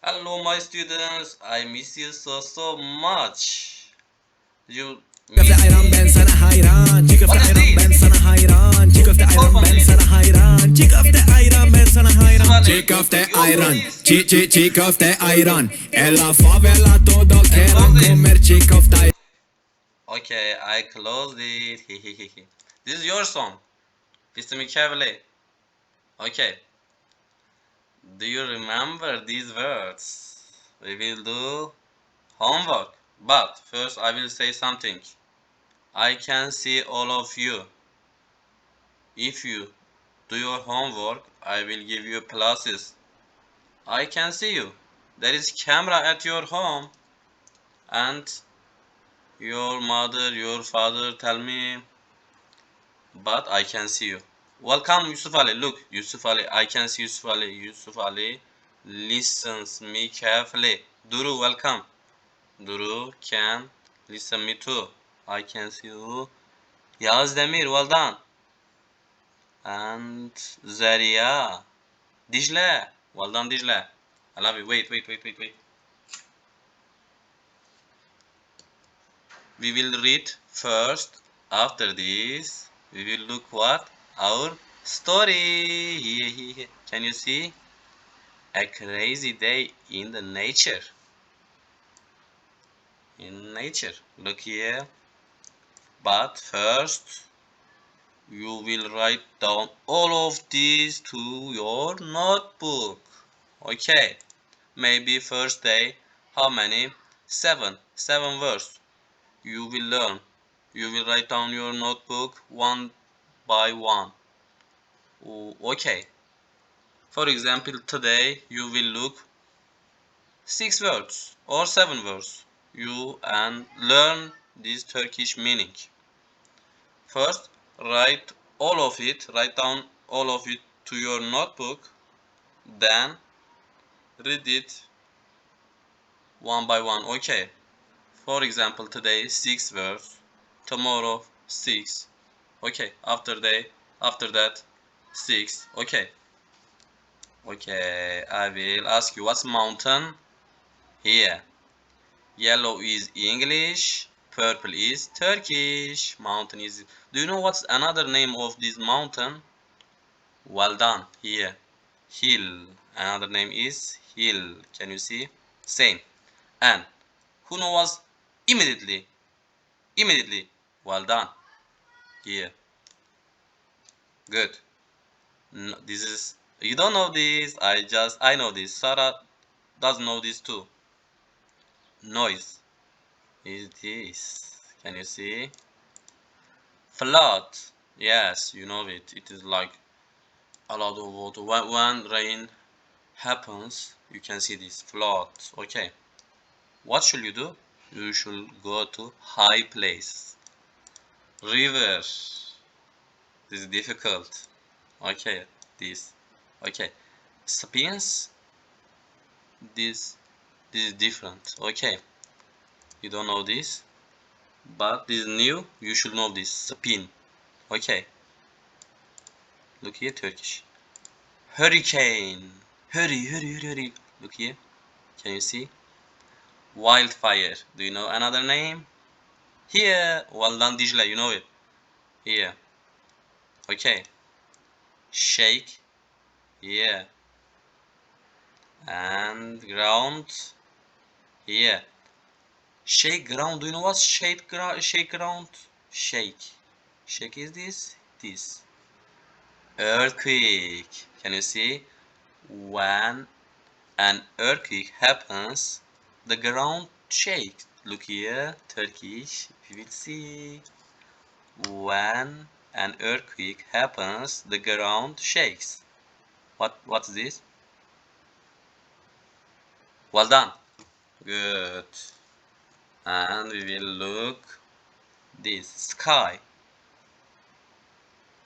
Hello, my students. I miss you so much. You Çiğ köfte miss ayran me? ben sana hayran. Çiğ köfte What is ayran ben this? sana hayran. Çiğ köfte Who ayran opened ben this? sana hayran. Çiğ köfte ayran ben sana hayran. Çiğ Usually, köfte you open ayran. this Çiğ köfte ayran. En la favela todos and quieren close it. comer çiğ köfte. Okay, I closed it. This is your song. Listen me carefully. Okay. Do you remember these words? We will do homework. But first, I will say something. I can see all of you. If you do your homework, I will give you pluses. I can see you. There is camera at your home and your mother, your father tell me, but I can see you. Welcome Yusuf Ali. Look, Yusuf Ali. I can see Yusuf Ali. Yusuf Ali listens me carefully. Duru, welcome. Duru can listen me too. I can see you. Yaz Demir, well done. And Zaria. Dicle. Well done, Dicle. I love you. Wait. We will read first. After this, we will look what? Our story. Can you see? A crazy day in the nature. In nature. Look here. But first, you will write down all of these to your notebook. Okay. Maybe first day. How many? Seven. Seven words. You will learn. You will write down your notebook one by one. Okay. For example, today you will look six words or seven words. You and learn this Turkish meaning. First, write all of it. Write down all of it to your notebook. Then read it one by one. Okay. For example, today six words. Tomorrow six. Okay. After that six. Okay. Okay, I will ask you what's mountain here. Yellow is English, purple is Turkish. Mountain is. Do you know what's another name of this mountain? Well done. Here, hill. Another name is hill. Can you see? Same. And who knows immediately? Immediately. Well done. Here. Good. No, this is. You don't know this. I know this. Sarah doesn't know this too. Noise is this. Can you see? Flood. Yes, you know it. It is like a lot of water. When rain happens, you can see this flood. Okay. What should you do? You should go to high place. River. This is difficult. Okay. This. Okay. Spins. This. This is different. Okay. You don't know this, but this is new. You should know this. Spin. Okay. Look here, Turkish. Hurricane. Hurry. Look here. Can you see? Wildfire. Do you know another name? Here. Well done, Dijla. You know it. Here. Okay. Shake. Here. And ground. Here. Shake ground. Do you know what shake ground? Shake. Shake is this? This. Earthquake. Can you see? When an earthquake happens, the ground shakes. Look here, Turkish. You will see. When an earthquake happens, the ground shakes. What's this? Well done. Good. And we will look this sky.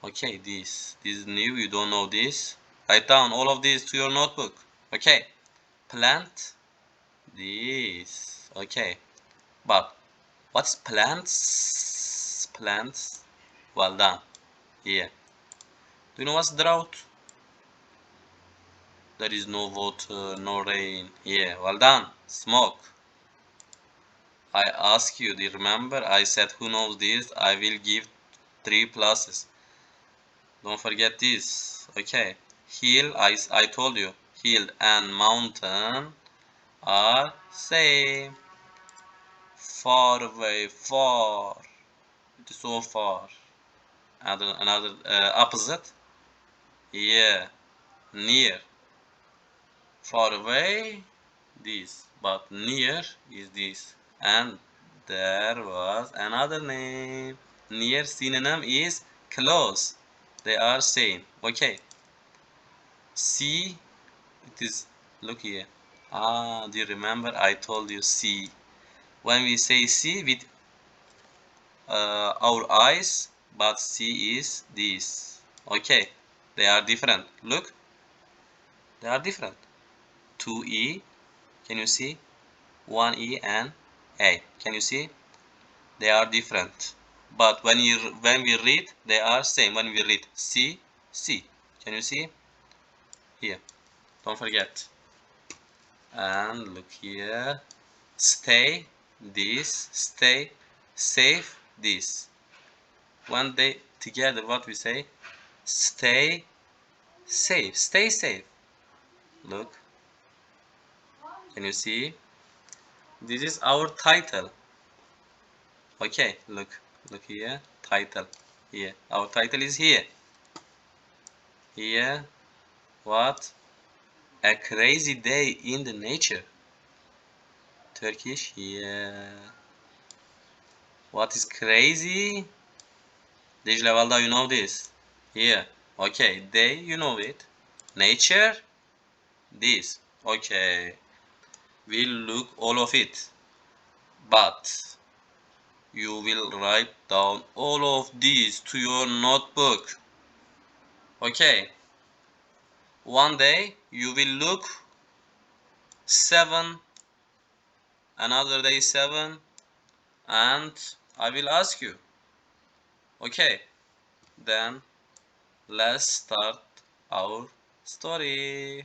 Okay, this is new. You don't know this. Write down all of these to your notebook. Okay. Plant. This. Okay. But what's plants? Plants. Well done. Here. Do you know what's drought? There is no water, no rain. Yeah, well done. Smoke. I ask you, do you remember? I said, who knows this? I will give 3 pluses. Don't forget this. Okay. Hill, I told you. Hill and mountain are same. Far away, far. It is so far. Another opposite. Yeah. Near. Far away, this. But near is this. And there was another name. Near synonym is close. They are same. Okay. See, it is, look here. Ah, do you remember I told you see? When we say see with our eyes, but see is this. Okay. They are different. Look, they are different. 2E, can you see? 1E and A. Can you see? They are different. But when we read, they are same. When we read C, C. Can you see? Here. Don't forget. And look here. Stay, this. Stay, safe, this. When they together, what we say? Stay safe. Stay safe. Look. Can you see? This is our title. Okay, look. Look here. Title. Here. Our title is here. Here. What? A crazy day in the nature. Turkish, yeah. What is crazy? Digital Valda, you know this. Here. Okay, day, you know it. Nature, this. Okay. We'll look all of it. But you will write down all of these to your notebook. Okay. One day you will look 7, another day 7, and I will ask you. Okay. Then let's start our story.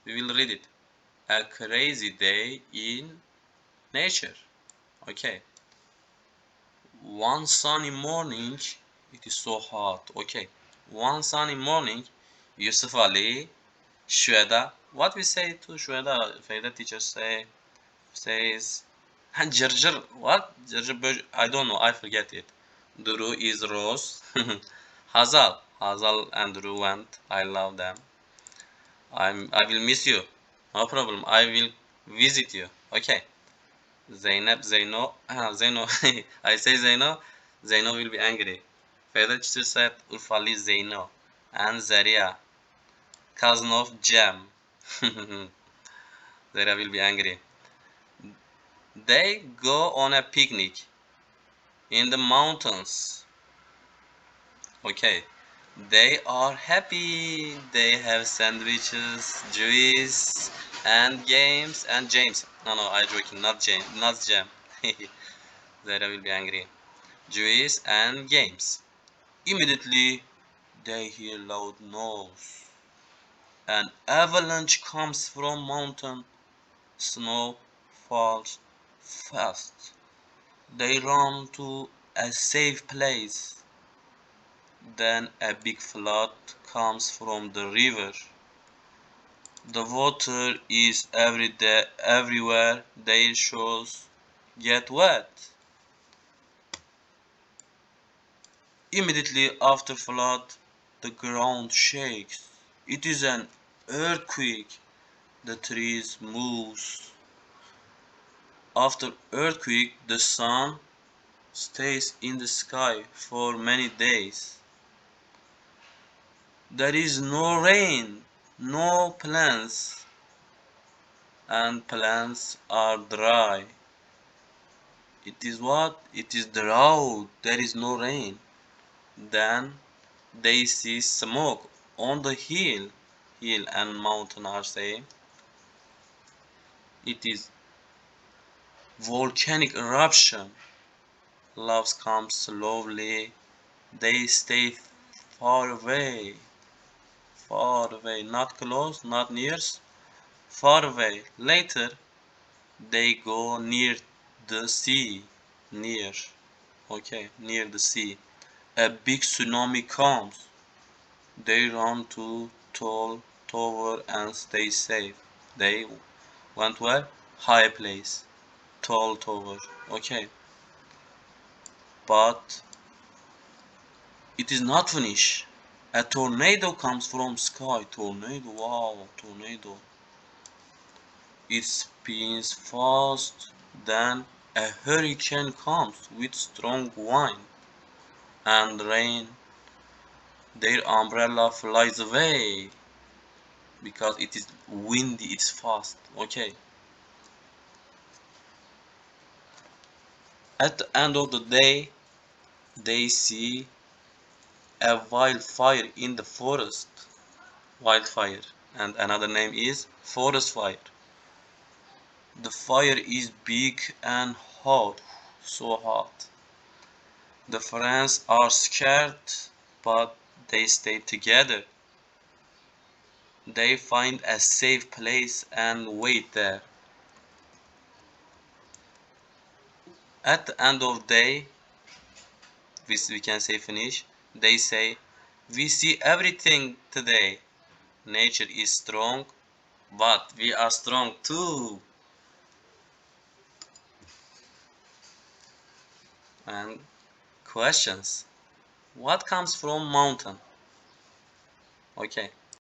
We will read it. A crazy day in nature. Okay. One sunny morning, it is so hot. Okay. One sunny morning, Yusuf Ali, Shweda. What we say to Shweda? Fayda teacher says, Jarjar. What? Jarjar. I don't know. I forget it. Duru is Rose. Hazal. Hazal and Duru went. I love them. I will miss you. No problem. I will visit you. Okay. Zeynep, Zeyno. Zeyno. I say Zeyno. Zeyno will be angry. Feda teacher said Urfali Zeyno. And Zaria. Cousin of Jam. Zaria will be angry. They go on a picnic in the mountains. Okay. They are happy. They have sandwiches, juice, and games. And James. No, I joking. Not James. Not Jam. Zara will be angry. Juice and games. Immediately, they hear loud noise. An avalanche comes from mountain. Snow falls fast. They run to a safe place. Then a big flood comes from the river. The water is everywhere. Their shoes get wet. Immediately after flood, the ground shakes. It is an earthquake. The trees moves. After earthquake, the sun stays in the sky for many days. There is no rain, no plants, and plants are dry. It is what? It is drought. There is no rain. Then they see smoke on the hill. Hill and mountain are same. It is volcanic eruption. Lava comes slowly. They stay far away. Far away, not close, not near, far away. Later, they go near the sea. Near. Okay, near the sea. A big tsunami comes. They run to tall tower and stay safe. They went where? High place. Tall tower. Okay. But it is not finished. A tornado comes from sky. Tornado. Wow. Tornado. It spins fast. Then a hurricane comes with strong wind and rain. Their umbrella flies away because it is windy. It's fast. Okay. At the end of the day, they see a wildfire in the forest. Wildfire. And another name is forest fire. The fire is big and hot. So hot. The friends are scared, but they stay together. They find a safe place and wait there. At the end of the day, we can say finish. They say, we see everything today. Nature is strong, but we are strong too. And questions. What comes from mountain? Okay.